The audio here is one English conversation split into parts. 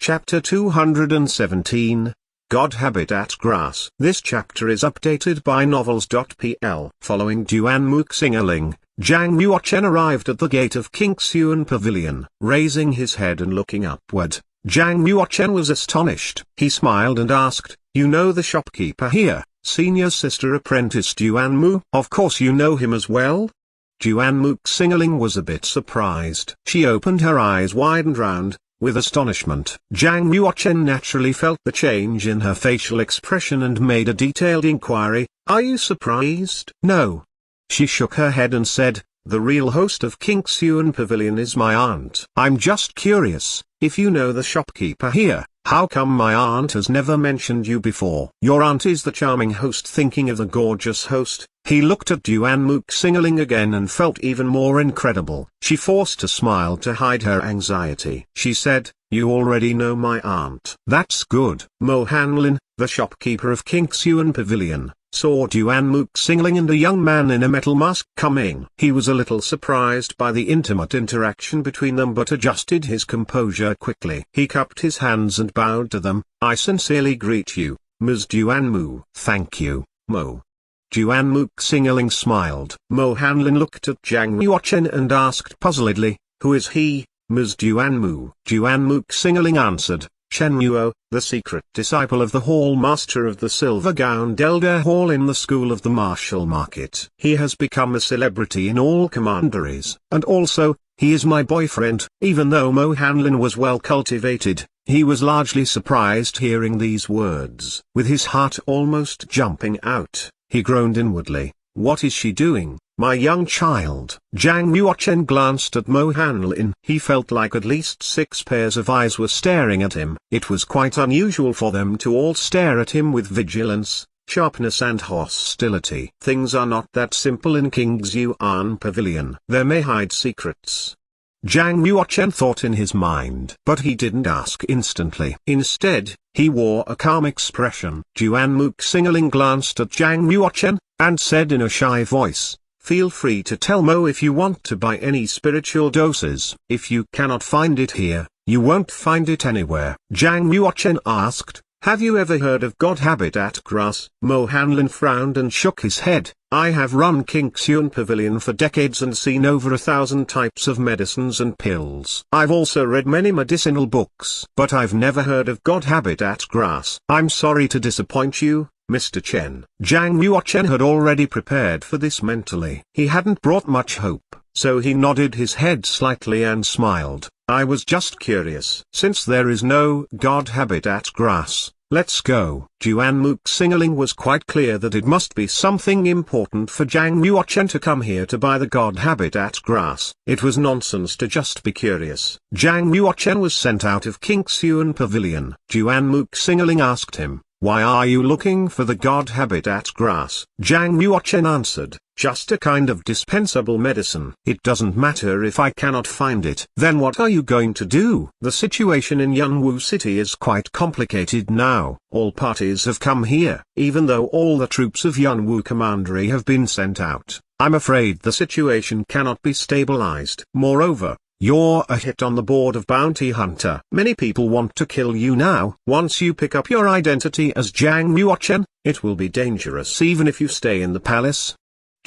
Chapter 217, God Habitat Grass. This chapter is updated by Novels.pl. Following Duanmu Xingling, Zhang Yuochen arrived at the gate of Qingxuan Pavilion. Raising his head and looking upward, Zhang Yuochen was astonished. He smiled and asked, "You know the shopkeeper here, senior sister apprentice Duanmu? Of course you know him as well?" Duanmu Xingling was a bit surprised. She opened her eyes wide and round, with astonishment. Zhang Yuochen naturally felt the change in her facial expression and made a detailed inquiry, "Are you surprised?" "No." She shook her head and said, "The real host of Qingxuan Pavilion is my aunt. I'm just curious, if you know the shopkeeper here, how come my aunt has never mentioned you before?" "Your aunt is the charming host." Thinking of the gorgeous host, he looked at Duanmu Xingling again and felt even more incredible. She forced a smile to hide her anxiety. She said, "You already know my aunt." "That's good." Mo Hanlin, the shopkeeper of Qingxuan Pavilion, saw Duanmu Xingling and a young man in a metal mask coming. He was a little surprised by the intimate interaction between them but adjusted his composure quickly. He cupped his hands and bowed to them. "I sincerely greet you, Ms. Duanmu." "Thank you, Mo." Duanmu Xingling smiled. Mo Hanlin looked at Zhang Yuochen and asked puzzledly, "Who is he, Ms. Duanmu?" Duanmu Xingling answered, "Chen Yuo, the secret disciple of the Hall Master of the Silver-Gowned Elder Hall in the School of the Martial Market. He has become a celebrity in all commanderies. And also, he is my boyfriend." Even though Mo Hanlin was well cultivated, he was largely surprised hearing these words. With his heart almost jumping out, he groaned inwardly, "What is she doing, my young child?" Zhang Yuochen glanced at Mo Hanlin. He felt like at least 6 pairs of eyes were staring at him. It was quite unusual for them to all stare at him with vigilance, sharpness and hostility. Things are not that simple in Qingxuan Pavilion. They may hide secrets. Zhang Yuochen thought in his mind. But he didn't ask instantly. Instead, he wore a calm expression. Duanmu Xingling glanced at Zhang Yuochen, and said in a shy voice, "Feel free to tell Mo if you want to buy any spiritual doses. If you cannot find it here, you won't find it anywhere." Zhang Yuochen asked, "Have you ever heard of God Habitat Grass?" Mo Hanlin frowned and shook his head. "I have run Qingxuan Pavilion for decades and seen over 1,000 types of medicines and pills. I've also read many medicinal books. But I've never heard of God Habitat Grass." "I'm sorry to disappoint you, Mr. Chen." Zhang Yuochen had already prepared for this mentally. He hadn't brought much hope, so he nodded his head slightly and smiled. "I was just curious. Since there is no God Habitat Grass, let's go." Duanmu Xingling was quite clear that it must be something important for Zhang Yuochen to come here to buy the God Habitat Grass. It was nonsense to just be curious. Zhang Yuochen was sent out of Qingxuan Pavilion. Duanmu Xingling asked him, "Why are you looking for the God Habitat Grass?" Zhang Yuochen answered, "Just a kind of dispensable medicine. It doesn't matter if I cannot find it." "Then what are you going to do?" "The situation in Yunwu City is quite complicated now. All parties have come here. Even though all the troops of Yunwu Commandery have been sent out, I'm afraid the situation cannot be stabilized. Moreover, you're a hit on the board of bounty hunter. Many people want to kill you now. Once you pick up your identity as Zhang Yuochen, it will be dangerous even if you stay in the palace."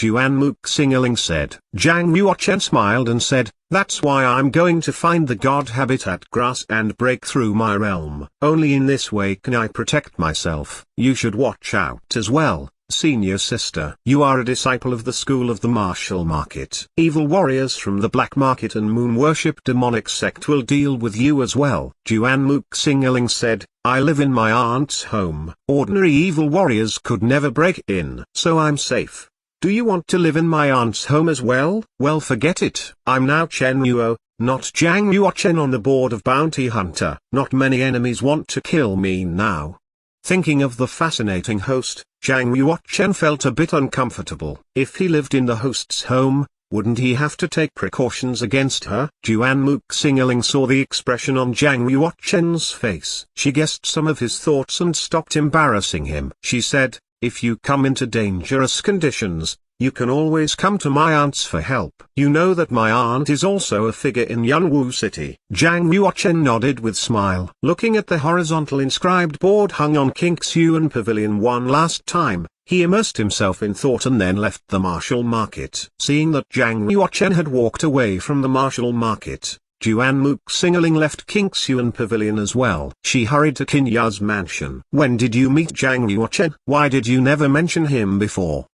Duanmu Xingling said. Zhang Yuochen smiled and said, "That's why I'm going to find the God Habitat Grass and break through my realm. Only in this way can I protect myself. You should watch out as well, senior sister. You are a disciple of the School of the Martial Market. Evil warriors from the Black Market and Moon Worship demonic sect will deal with you as well." Duanmu Xingling said, "I live in my aunt's home. Ordinary evil warriors could never break in. So I'm safe. Do you want to live in my aunt's home as well?" "Well, forget it. I'm now Chen Yuo, not Zhang Yuochen on the board of bounty hunter. Not many enemies want to kill me now." Thinking of the fascinating host, Zhang Yuochen felt a bit uncomfortable. If he lived in the host's home, wouldn't he have to take precautions against her? Duanmu Xingling saw the expression on Zhang Yuochen's face. She guessed some of his thoughts and stopped embarrassing him. She said, "If you come into dangerous conditions, You can always come to my aunt's for help. You know that my aunt is also a figure in Yunwu City. Jang Yuochen nodded with smile. Looking at the horizontal inscribed board hung on Qingxuan Pavilion one last time, he immersed himself in thought and then left the Martial Market. Seeing that Jang Yuochen had walked away from the Martial Market, Juan Muxingling left Qingxuan Pavilion as well. She hurried to Qin Ya's mansion. When did you meet Jang Yuochen? Why did you never mention him before?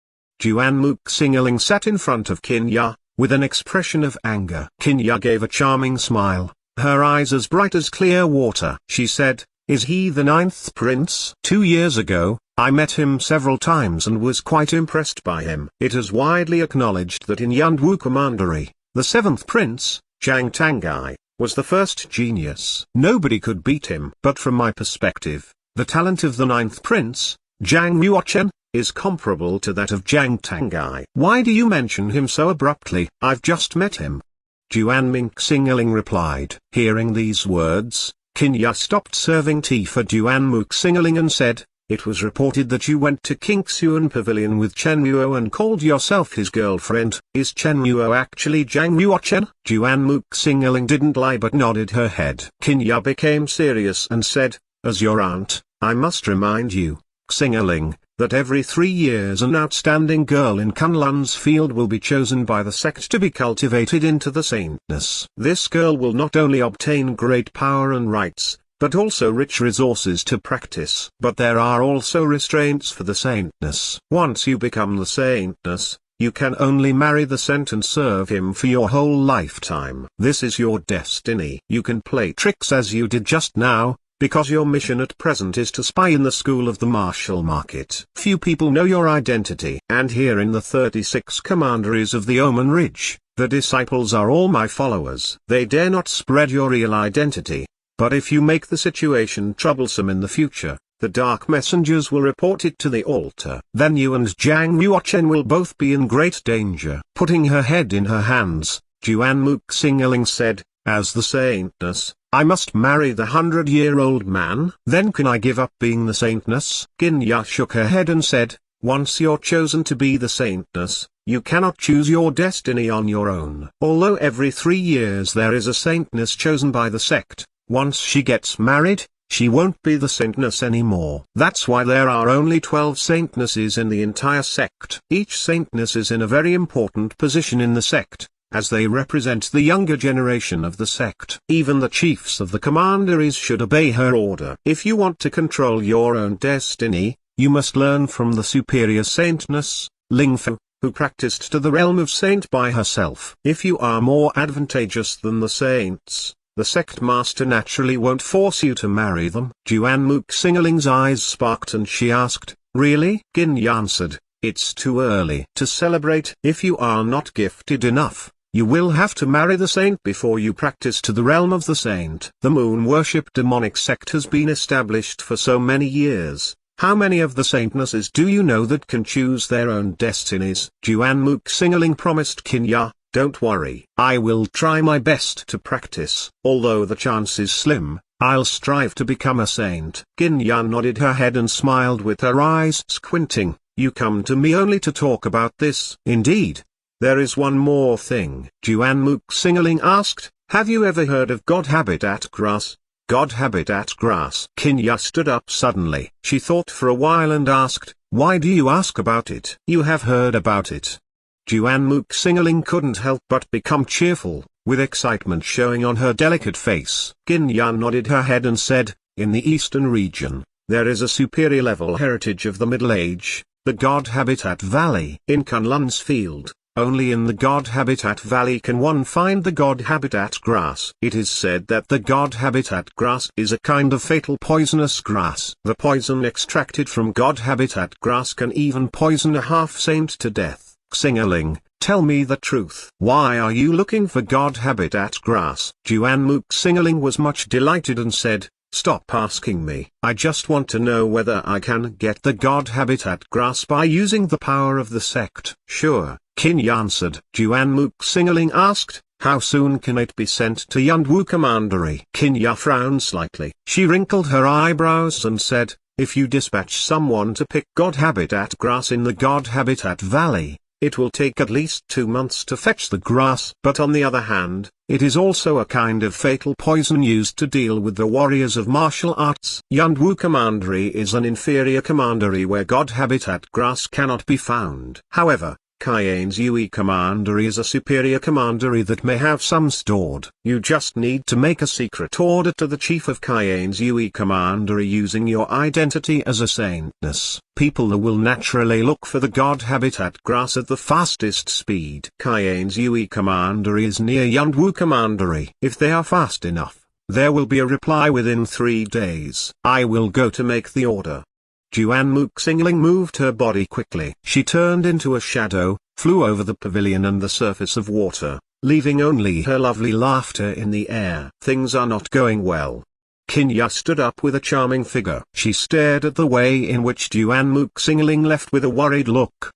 Juan Muxingling sat in front of Qin Ya, with an expression of anger. Qin Ya gave a charming smile, her eyes as bright as clear water. She said, "Is he the 9th prince? 2 years ago, I met him several times and was quite impressed by him." It is widely acknowledged that in Yunwu Commandery, the 7th prince, Zhang Tangai, was the first genius. Nobody could beat him. But from my perspective, the talent of the 9th prince, Jang Yuochen, is comparable to that of Zhang Tangai. Why do you mention him so abruptly? I've just met him. Juan Muxingling replied. Hearing these words, Qin Ya stopped serving tea for Juan Muxingling and said, "It was reported that you went to Qingxuan Pavilion with Chen Yuo and called yourself his girlfriend. Is Chen Yuo actually Jang Yuochen?" Juan Muxingling didn't lie but nodded her head. Qin Ya became serious and said, "As your aunt, I must remind you, Xingling, that every 3 years an outstanding girl in Kunlun's field will be chosen by the sect to be cultivated into the saintness. This girl will not only obtain great power and rights, but also rich resources to practice. But there are also restraints for the saintness. Once you become the saintness, you can only marry the saint and serve him for your whole lifetime. This is your destiny. You can play tricks as you did just now, because your mission at present is to spy in the school of the Martial Market. Few people know your identity. And here in the 36 commanderies of the Omen Ridge, the disciples are all my followers. They dare not spread your real identity. But if you make the situation troublesome in the future, the dark messengers will report it to the altar. Then you and Jang Yuochen will both be in great danger." Putting her head in her hands, Juan Muxingling said, "As the saintness, I must marry the 100-year-old man? Then can I give up being the saintness?" Qin Ya shook her head and said, "Once you're chosen to be the saintness, you cannot choose your destiny on your own. Although every 3 years there is a saintness chosen by the sect, once she gets married, she won't be the saintness anymore. That's why there are only 12 saintnesses in the entire sect. Each saintness is in a very important position in the sect, as they represent the younger generation of the sect. Even the chiefs of the commanderies should obey her order. If you want to control your own destiny, you must learn from the superior saintness, Lingfu, who practiced to the realm of saint by herself. If you are more advantageous than the saints, the sect master naturally won't force you to marry them." Juan Muxingling's eyes sparked and she asked, "Really?" Qin Ya answered, "It's too early to celebrate. If you are not gifted enough, you will have to marry the saint before you practice to the realm of the saint." The moon worship demonic sect has been established for so many years. How many of the saintnesses do you know that can choose their own destinies? Juan Muxingling promised Qin Ya, "Don't worry. I will try my best to practice. Although the chance is slim, I'll strive to become a saint." Qin Ya nodded her head and smiled with her eyes squinting. "You come to me only to talk about this?" "Indeed. There is one more thing." Juan Muxingling asked, "Have you ever heard of God Habitat Grass?" God Habitat Grass. Qin Ya stood up suddenly. She thought for a while and asked, "Why do you ask about it?" "You have heard about it." Juan Muxingling couldn't help but become cheerful, with excitement showing on her delicate face. Qin Ya nodded her head and said, "In the eastern region, there is a superior level heritage of the Middle Age, the God Habitat Valley. In Kunlun's field, only in the God Habitat Valley can one find the God Habitat Grass. It is said that the God Habitat Grass is a kind of fatal poisonous grass. The poison extracted from God Habitat Grass can even poison a half-saint to death. Xingling, tell me the truth. Why are you looking for God Habitat Grass?" Juan Muxingling was much delighted and said, "Stop asking me. I just want to know whether I can get the God Habitat Grass by using the power of the sect." "Sure," Qin Ya answered. Juan Muxingling asked, "How soon can it be sent to Yunwu Commandery?" Qin Ya frowned slightly. She wrinkled her eyebrows and said, "If you dispatch someone to pick God Habitat Grass in the God Habitat Valley, It will take at least 2 months to fetch the grass. But on the other hand, it is also a kind of fatal poison used to deal with the warriors of martial arts. Yunwu Commandery is an inferior commandery where God Habitat grass cannot be found. However, Cayenne's Yui Commandery is a superior commandery that may have some stored. You just need to make a secret order to the chief of Cayenne's Yui Commandery using your identity as a saintness. People will naturally look for the God Habitat grass at the fastest speed. Cayenne's Yui Commandery is near Yunwu Commandery. If they are fast enough, there will be a reply within 3 days. I will go to make the order. Juanmu Xingling moved her body quickly. She turned into a shadow, flew over the pavilion and the surface of water, leaving only her lovely laughter in the air. Things are not going well. Qinya stood up with a charming figure. She stared at the way in which Juanmu Xingling left with a worried look.